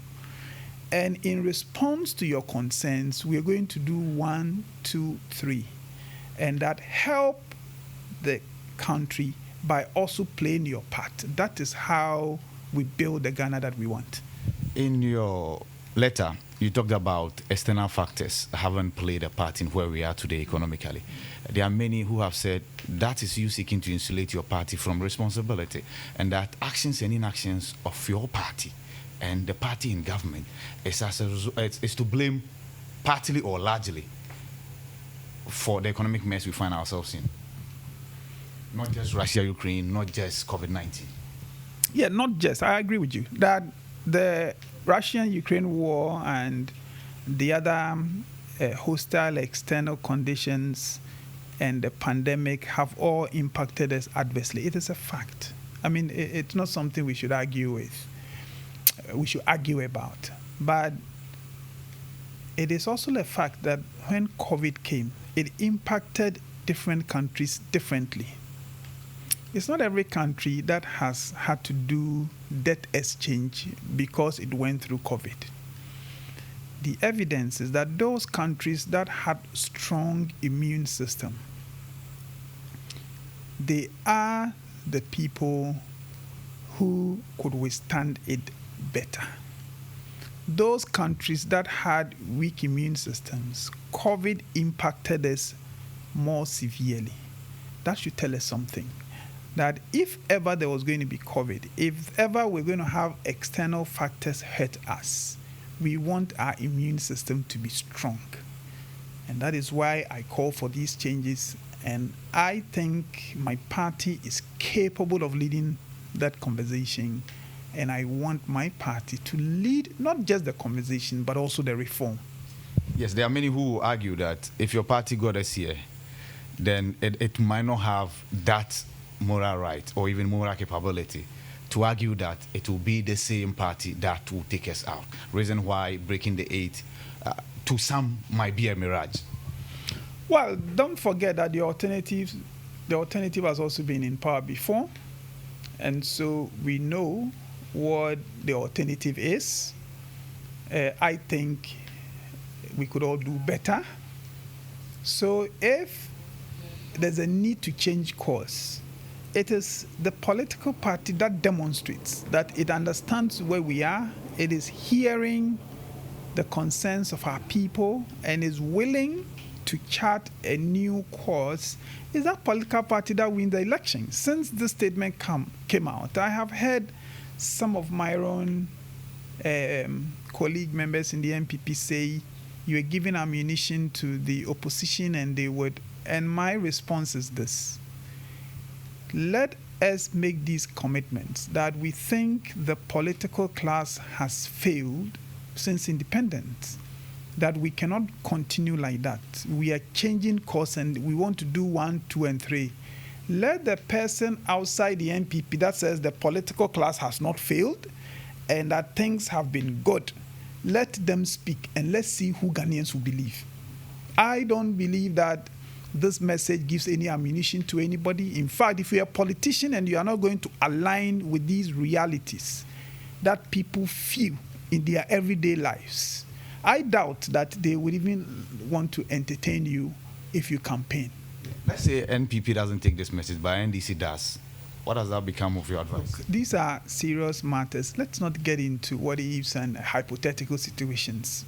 And in response to your concerns, we are going to do 1, 2, 3. And that help the country by also playing your part. That is how we build the Ghana that we want. In your letter, you talked about external factors haven't played a part in where we are today economically. There are many who have said that is you seeking to insulate your party from responsibility, and that actions and inactions of your party and the party in government is to blame partly or largely for the economic mess we find ourselves in. Not just Russia, Ukraine, not just COVID-19. Yeah, not just. I agree with you that the Russian-Ukraine war and the other hostile external conditions and the pandemic have all impacted us adversely. It is a fact. I mean, it's not something we should argue with. We should argue about. But it is also a fact that when COVID came, it impacted different countries differently. It's not every country that has had to do debt exchange because it went through COVID. The evidence is that those countries that had strong immune system, they are the people who could withstand it better. Those countries that had weak immune systems, COVID impacted us more severely. That should tell us something. That if ever there was going to be COVID, if ever we're going to have external factors hurt us, we want our immune system to be strong. And that is why I call for these changes. And I think my party is capable of leading that conversation. And I want my party to lead not just the conversation, but also the reform. Yes, there are many who argue that if your party got us here, then it might not have that moral right or even moral capability to argue that it will be the same party that will take us out. Reason why breaking the 8 to some might be a mirage. Well, don't forget that the alternative has also been in power before, and so we know what the alternative is. I think we could all do better. So if there's a need to change course, it is the political party that demonstrates that it understands where we are, it is hearing the concerns of our people, and is willing to chart a new course, is that political party that wins the election. Since this statement came out, I have heard some of my own colleague members in the MPP say, you are giving ammunition to the opposition and they would, and my response is this. Let us make these commitments that we think the political class has failed since independence, that we cannot continue like that. We are changing course and we want to do 1, 2, and 3. Let the person outside the NPP that says the political class has not failed and that things have been good, let them speak and let's see who Ghanaians will believe. I don't believe that this message gives any ammunition to anybody. In fact, if you're a politician and you are not going to align with these realities that people feel in their everyday lives, I doubt that they would even want to entertain you if you campaign. Let's say NPP doesn't take this message, but NDC does. What does that become of your advice? Look, these are serious matters. Let's not get into what ifs and hypothetical situations.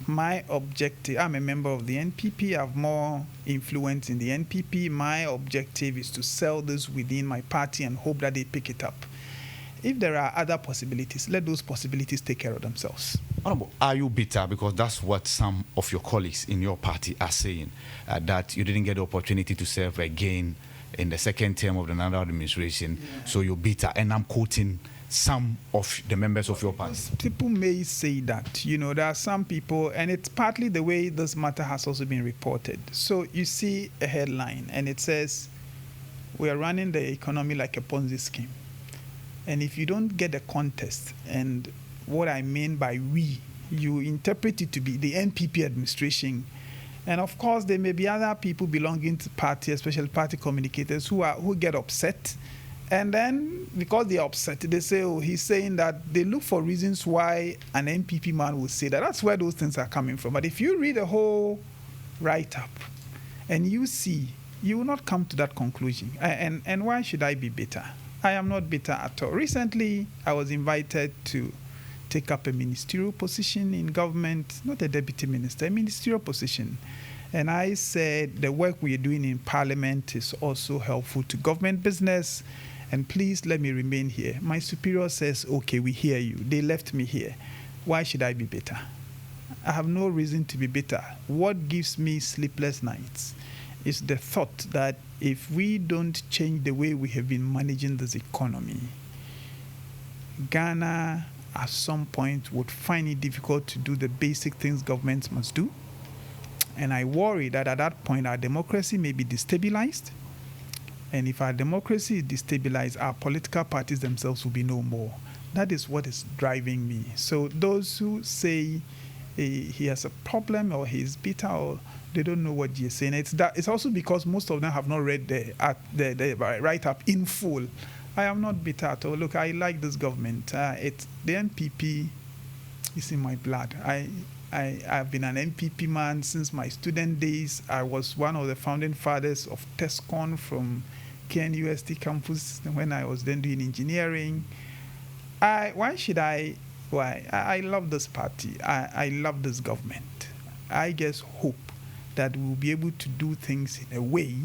My objective, I'm a member of the NPP, I have more influence in the NPP. My objective is to sell this within my party and hope that they pick it up. If there are other possibilities, let those possibilities take care of themselves. Honorable, are you bitter? Because that's what some of your colleagues in your party are saying, that you didn't get the opportunity to serve again in the second term of the Nana administration, so you're bitter. And I'm quoting some of the members of your party. People may say that, there are some people, and it's partly the way this matter has also been reported. So you see a headline, and it says, we are running the economy like a Ponzi scheme. And if you don't get the context and what I mean by we, you interpret it to be the NPP administration. And of course, there may be other people belonging to party, especially party communicators, who get upset. And then, because they are upset, they say, oh, he's saying that they look for reasons why an NPP man will say that. That's where those things are coming from. But if you read the whole write-up and you see, you will not come to that conclusion. And why should I be bitter? I am not bitter at all. Recently, I was invited to take up a ministerial position in government, not a deputy minister, a ministerial position. And I said the work we are doing in parliament is also helpful to government business, and please let me remain here. My superior says, okay, we hear you. They left me here. Why should I be bitter? I have no reason to be bitter. What gives me sleepless nights is the thought that if we don't change the way we have been managing this economy, Ghana at some point would find it difficult to do the basic things governments must do. And I worry that at that point our democracy may be destabilized. And if our democracy is destabilized, our political parties themselves will be no more. That is what is driving me. So those who say he has a problem or he's bitter or they don't know what you're saying, it's also because most of them have not read the write-up in full. I am not bitter at all. Look, I like this government. The NPP is in my blood. I've been an NPP man since my student days. I was one of the founding fathers of GHOne from KNUST campus when I was then doing engineering. I love this party. I love this government. I just hope that we'll be able to do things in a way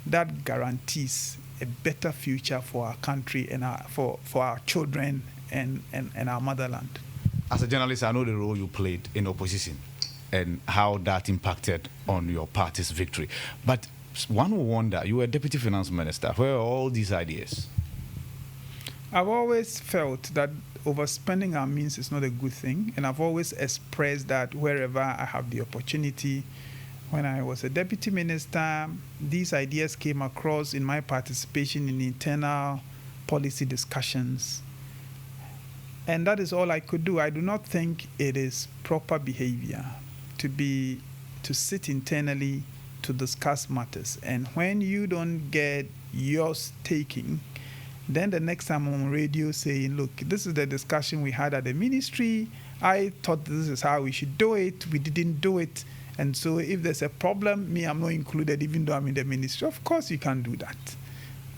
that guarantees a better future for our country and for our children and our motherland. As a journalist, I know the role you played in opposition and how that impacted on your party's victory. But one will wonder, you were Deputy Finance Minister. Where are all these ideas? I've always felt that overspending our means is not a good thing. And I've always expressed that wherever I have the opportunity. When I was a deputy minister, these ideas came across in my participation in internal policy discussions. And that is all I could do. I do not think it is proper behavior to sit internally to discuss matters. And when you don't get yours taken, then the next time I'm on radio saying, look, this is the discussion we had at the ministry. I thought this is how we should do it. We didn't do it. And so if there's a problem, I'm not included, even though I'm in the ministry. Of course you can't do that.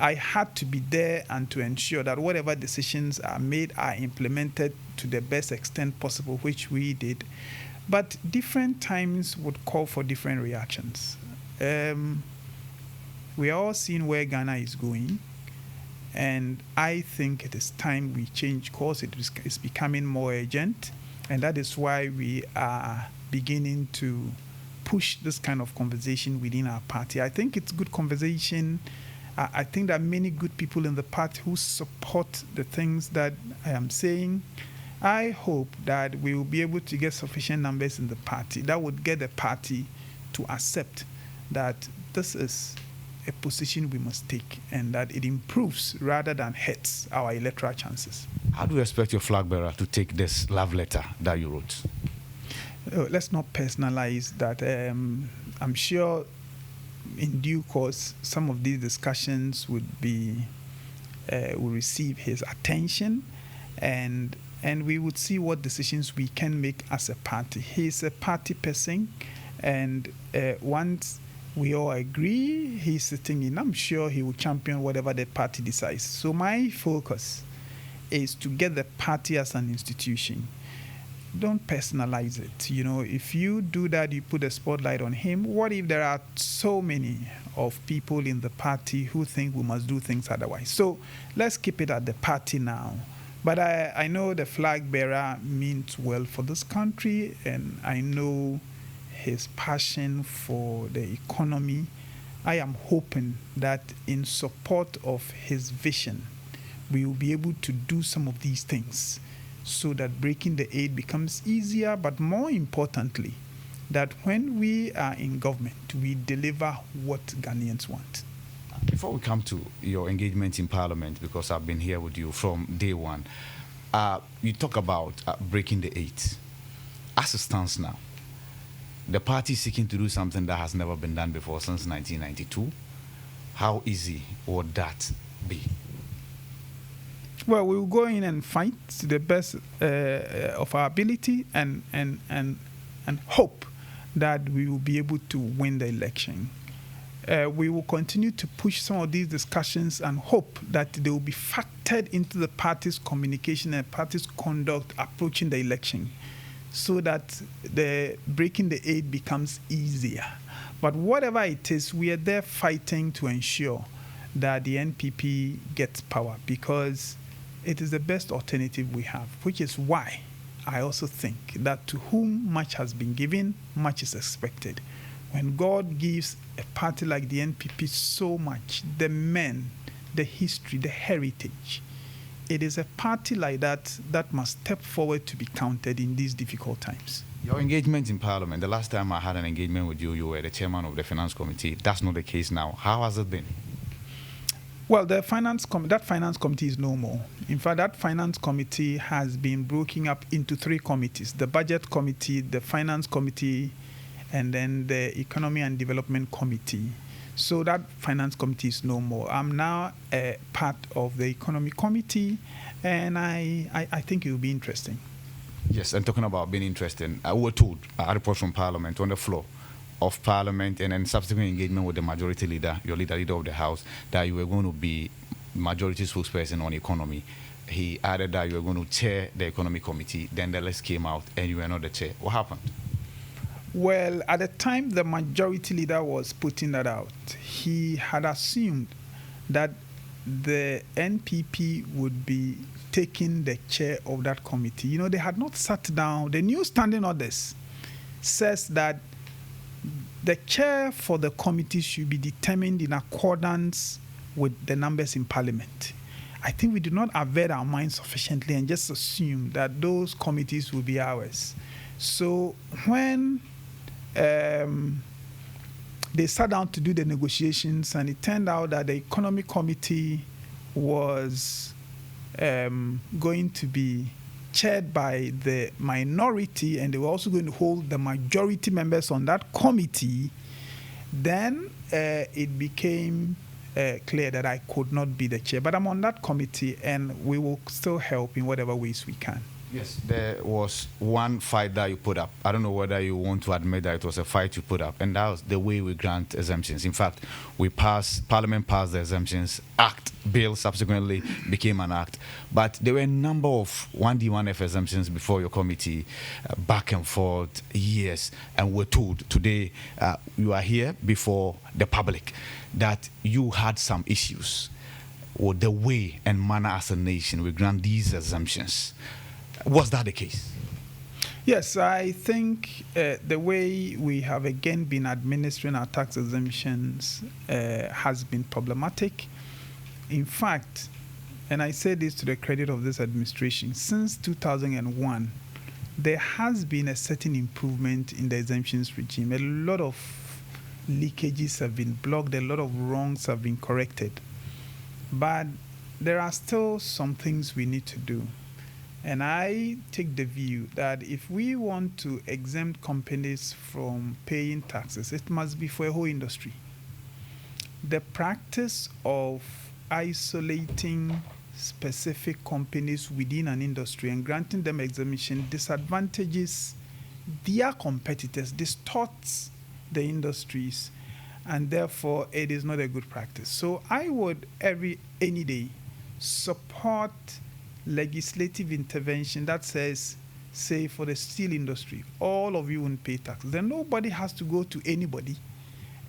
I had to be there and to ensure that whatever decisions are made are implemented to the best extent possible, which we did. But different times would call for different reactions. We are all seeing where Ghana is going. And I think it is time we change course. It's becoming more urgent. And that is why we are beginning to push this kind of conversation within our party. I think it's good conversation. I think there are many good people in the party who support the things that I am saying. I hope that we will be able to get sufficient numbers in the party that would get the party to accept that this is a position we must take, and that it improves rather than hurts our electoral chances. How do you expect your flag bearer to take this love letter that you wrote? Let's not personalize that. I'm sure in due course some of these discussions will receive his attention, and we would see what decisions we can make as a party. He's a party person, and once we all agree he's sitting in, I'm sure he will champion whatever the party decides. So my focus is to get the party as an institution. Don't personalize it. If you do that, you put a spotlight on him. What if there are so many of people in the party who think we must do things otherwise? So let's keep it at the party now. But I know the flag bearer means well for this country, and I know his passion for the economy. I am hoping that in support of his vision, we will be able to do some of these things so that breaking the aid becomes easier, but more importantly, that when we are in government, we deliver what Ghanaians want. Before we come to your engagement in Parliament, because I've been here with you from day one, you talk about breaking the aid. As it stands now, the party is seeking to do something that has never been done before since 1992. How easy would that be? Well, we will go in and fight to the best of our ability, and hope that we will be able to win the election. We will continue to push some of these discussions and hope that they will be factored into the party's communication and party's conduct approaching the election, so that the breaking the aid becomes easier. But whatever it is, we are there fighting to ensure that the NPP gets power, because it is the best alternative we have, which is why I also think that to whom much has been given, much is expected. When God gives a party like the NPP so much, the men, the history, the heritage, it is a party like that that must step forward to be counted in these difficult times. Your engagement in Parliament, the last time I had an engagement with you, you were the chairman of the Finance Committee. That's not the case now. How has it been? Well, that finance committee is no more. In fact, that finance committee has been broken up into 3 committees: the budget committee, the finance committee, and then the economy and development committee. So that finance committee is no more. I'm now a part of the economy committee, and I think it will be interesting. Yes, and talking about being interesting, we were told a report from Parliament on the floor of Parliament, and then subsequent engagement with the majority leader, your leader of the House, that you were going to be majority spokesperson on economy. He added that you were going to chair the economy committee. Then the list came out, and you were not the chair. What happened? Well, at the time the majority leader was putting that out, he had assumed that the NPP would be taking the chair of that committee. They had not sat down. The new standing orders says that the chair for the committee should be determined in accordance with the numbers in Parliament. I think we did not avert our minds sufficiently and just assume that those committees will be ours. So when they sat down to do the negotiations, and it turned out that the economic committee was going to be chaired by the minority, and they were also going to hold the majority members on that committee, then it became clear that I could not be the chair. But I'm on that committee, and we will still help in whatever ways we can. Yes, there was one fight that you put up. I don't know whether you want to admit that it was a fight you put up, and that was the way we grant exemptions. In fact, Parliament passed the Exemptions Act. Bill subsequently became an act. But there were a number of 1D, 1F exemptions before your committee, back and forth, years, and we're told today you are here before the public that you had some issues with the way and manner as a nation we grant these exemptions. Was that the case? Yes, I think the way we have again been administering our tax exemptions has been problematic. In fact, and I say this to the credit of this administration, since 2001, there has been a certain improvement in the exemptions regime. A lot of leakages have been blocked, a lot of wrongs have been corrected. But there are still some things we need to do. And I take the view that if we want to exempt companies from paying taxes, it must be for a whole industry. The practice of isolating specific companies within an industry and granting them exemption disadvantages their competitors, distorts the industries, and therefore it is not a good practice. So I would any day support legislative intervention that says, say for the steel industry, all of you won't pay taxes. Then nobody has to go to anybody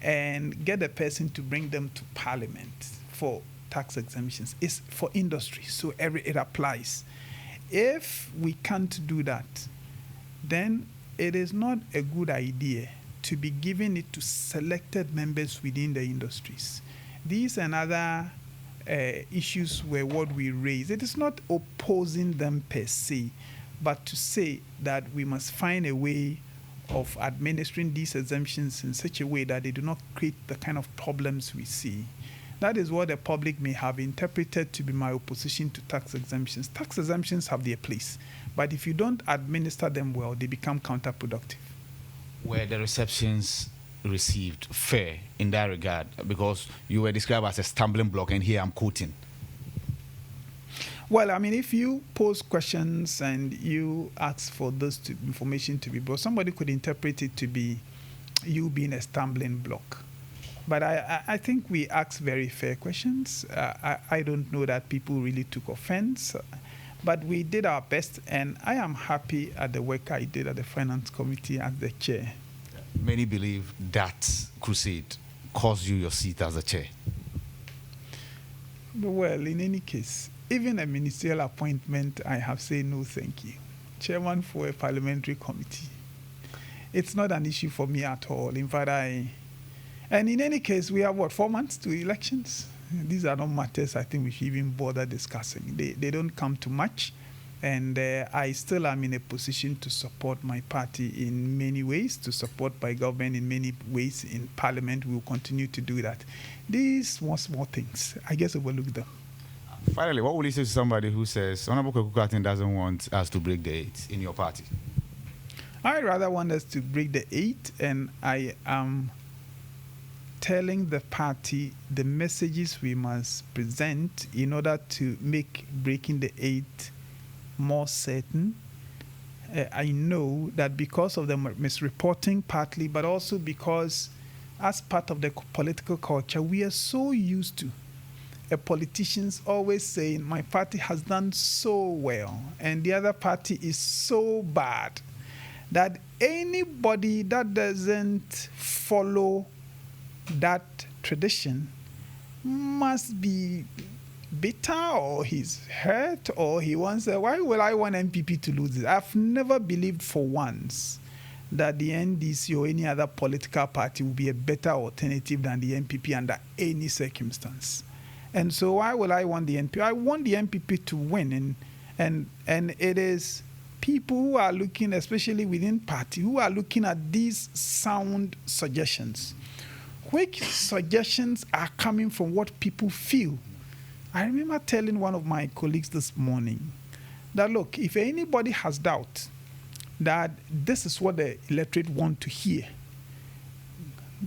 and get a person to bring them to parliament for tax exemptions. It's for industry, so it applies. If we can't do that, then it is not a good idea to be giving it to selected members within the industries. These and other issues were what we raised. It is not opposing them per se, but to say that we must find a way of administering these exemptions in such a way that they do not create the kind of problems we see. That is what the public may have interpreted to be my opposition to tax exemptions. Tax exemptions have their place, but if you don't administer them well, they become counterproductive. Were the receptions received fair in that regard? Because you were described as a stumbling block, and here I'm quoting. Well, I mean, if you pose questions and you ask for this information to be brought, somebody could interpret it to be you being a stumbling block. But I think we asked very fair questions. I don't know that people really took offense, but we did our best, and I am happy at the work I did at the Finance Committee as the chair. Many believe that crusade cost you your seat as a chair. Well, in any case, even a ministerial appointment, I have said no thank you. Chairman for a parliamentary committee. It's not an issue for me at all. In fact, and in any case, we have 4 months to elections? These are not matters I think we should even bother discussing. They don't come to much. And I still am in a position to support my party in many ways, to support my government in many ways. In Parliament, we will continue to do that. These small things, I guess overlook them. Finally, what will you say to somebody who says, Honorable Kwekukatin doesn't want us to break the 8 in your party? I rather want us to break the 8, and I am telling the party the messages we must present in order to make breaking the 8 more certain. I know that because of the misreporting partly, but also because as part of the political culture, we are so used to politicians always saying, my party has done so well and the other party is so bad, that anybody that doesn't follow that tradition must be bitter, or he's hurt, or he wants why will I want MPP to lose it? I've never believed for once that the NDC or any other political party will be a better alternative than the MPP under any circumstance. And so why will I want the NPP? I want the MPP to win, and it is people who are looking, especially within party, who are looking at these sound suggestions. Which suggestions are coming from what people feel? I remember telling one of my colleagues this morning that, look, if anybody has doubt that this is what the electorate want to hear,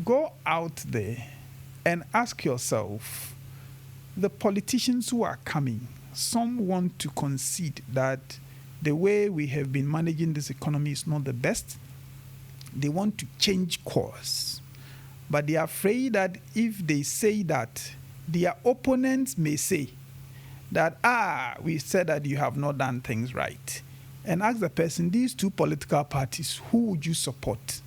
go out there and ask yourself, the politicians who are coming, some want to concede that the way we have been managing this economy is not the best. They want to change course. But they are afraid that if they say that, their opponents may say that, we said that you have not done things right. And ask the person, these 2 political parties, who would you support?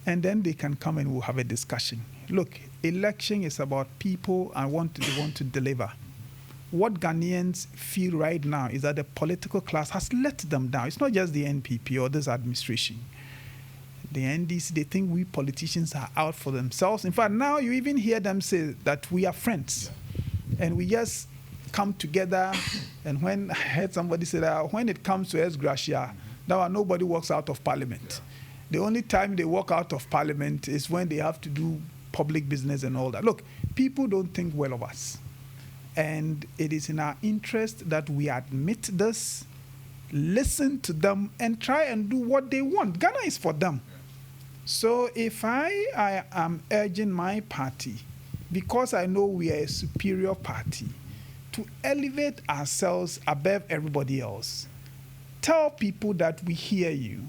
And then they can come and we'll have a discussion. Look, election is about people and they want to deliver. What Ghanaians feel right now is that the political class has let them down. It's not just the NPP or this administration. The NDC, they think we politicians are out for themselves. In fact, now you even hear them say that we are friends. And we just come together. And when I heard somebody say that when it comes to S. Gracia, now nobody walks out of Parliament. The only time they walk out of Parliament is when they have to do public business and all that. Look, people don't think well of us. And it is in our interest that we admit this, listen to them, and try and do what they want. Ghana is for them. So if I am urging my party, because I know we are a superior party, to elevate ourselves above everybody else, tell people that we hear you,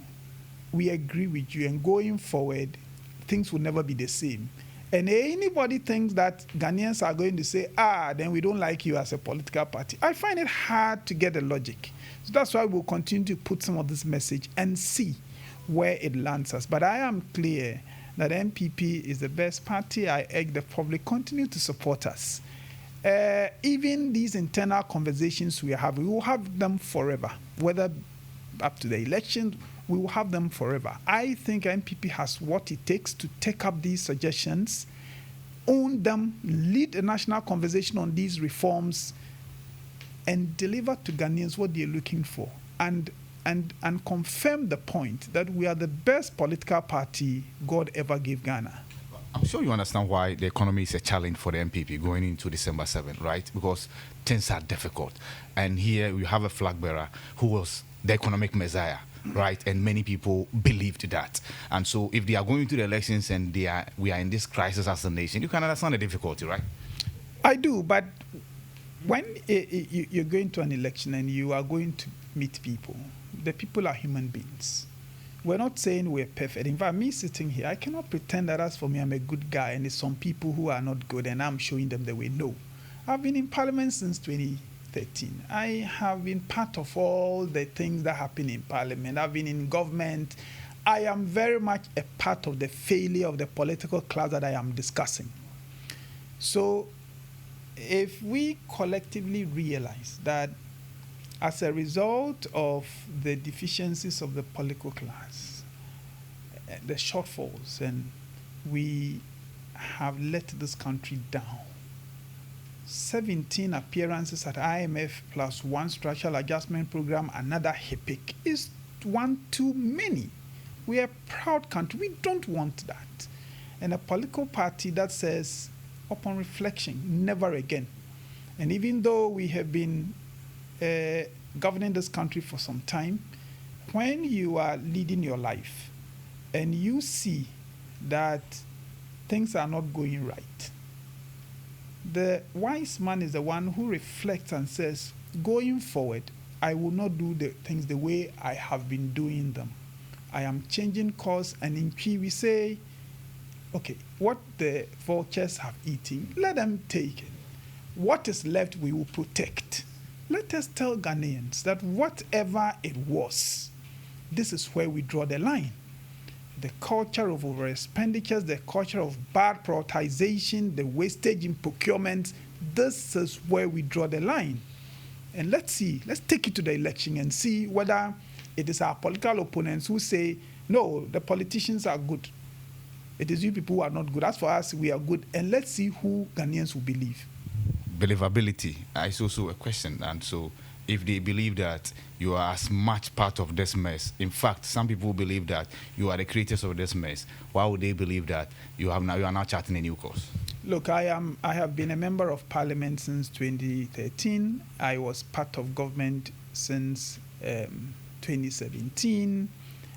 we agree with you, and going forward, things will never be the same. And anybody thinks that Ghanaians are going to say, then we don't like you as a political party, I find it hard to get the logic. So that's why we'll continue to put some of this message and see where it lands us. But I am clear that MPP is the best party. I urge the public continue to support us. Even these internal conversations we are having, we will have them forever. Whether up to the election, we will have them forever. I think MPP has what it takes to take up these suggestions, own them, lead the national conversation on these reforms, and deliver to Ghanaians what they're looking for, and confirm the point that we are the best political party God ever gave Ghana. I'm sure you understand why the economy is a challenge for the MPP going into December 7th, right? Because things are difficult. And here we have a flag bearer who was the economic messiah, right? And many people believed that. And so if they are going to the elections and we are in this crisis as a nation, you can understand the difficulty, right? I do, but when you're going to an election and you are going to meet people, the people are human beings. We're not saying we're perfect. In fact, me sitting here, I cannot pretend that as for me, I'm a good guy and there's some people who are not good and I'm showing them the way. No. I've been in parliament since 2013. I have been part of all the things that happen in parliament. I've been in government. I am very much a part of the failure of the political class that I am discussing. So if we collectively realize that as a result of the deficiencies of the political class, the shortfalls, and we have let this country down. 17 appearances at IMF plus one structural adjustment program, another HIPIC is one too many. We are a proud country. We don't want that. And a political party that says, upon reflection, never again. And even though we have been governing this country for some time, when you are leading your life and you see that things are not going right, the wise man is the one who reflects and says, going forward, I will not do the things the way I have been doing them. I am changing course, and in Twi we say, okay, what the vultures have eaten, let them take it. What is left, we will protect. Let us tell Ghanaians that whatever it was, this is where we draw the line. The culture of over expenditures, the culture of bad prioritization, the wastage in procurement, this is where we draw the line. And let's take it to the election and see whether it is our political opponents who say, no, the politicians are good. It is you people who are not good. As for us, we are good. And let's see who Ghanaians will believe. Believability is also a question. And so if they believe that you are as much part of this mess, in fact, some people believe that you are the creators of this mess, why would they believe that you are now charting a new course? Look, I have been a member of parliament since 2013. I was part of government since 2017.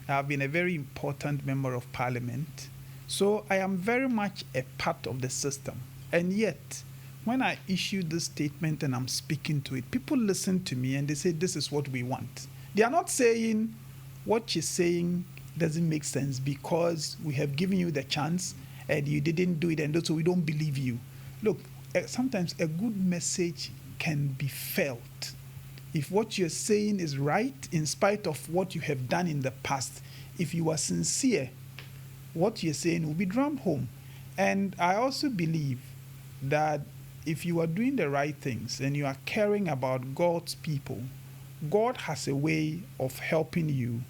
I have been a very important member of parliament. So I am very much a part of the system. And yet, when I issue this statement and I'm speaking to it, people listen to me and they say, this is what we want. They are not saying what you're saying doesn't make sense because we have given you the chance and you didn't do it, and so we don't believe you. Look, sometimes a good message can be felt. If what you're saying is right, in spite of what you have done in the past, if you are sincere, what you're saying will be drummed home. And I also believe that if you are doing the right things and you are caring about God's people, God has a way of helping you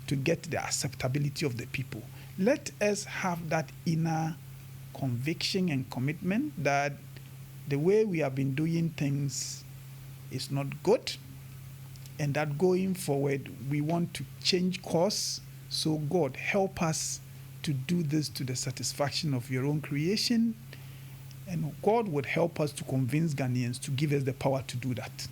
to get the acceptability of the people. Let us have that inner conviction and commitment that the way we have been doing things is not good, and that going forward we want to change course. So God, help us to do this to the satisfaction of your own creation, and God would help us to convince Ghanaians to give us the power to do that.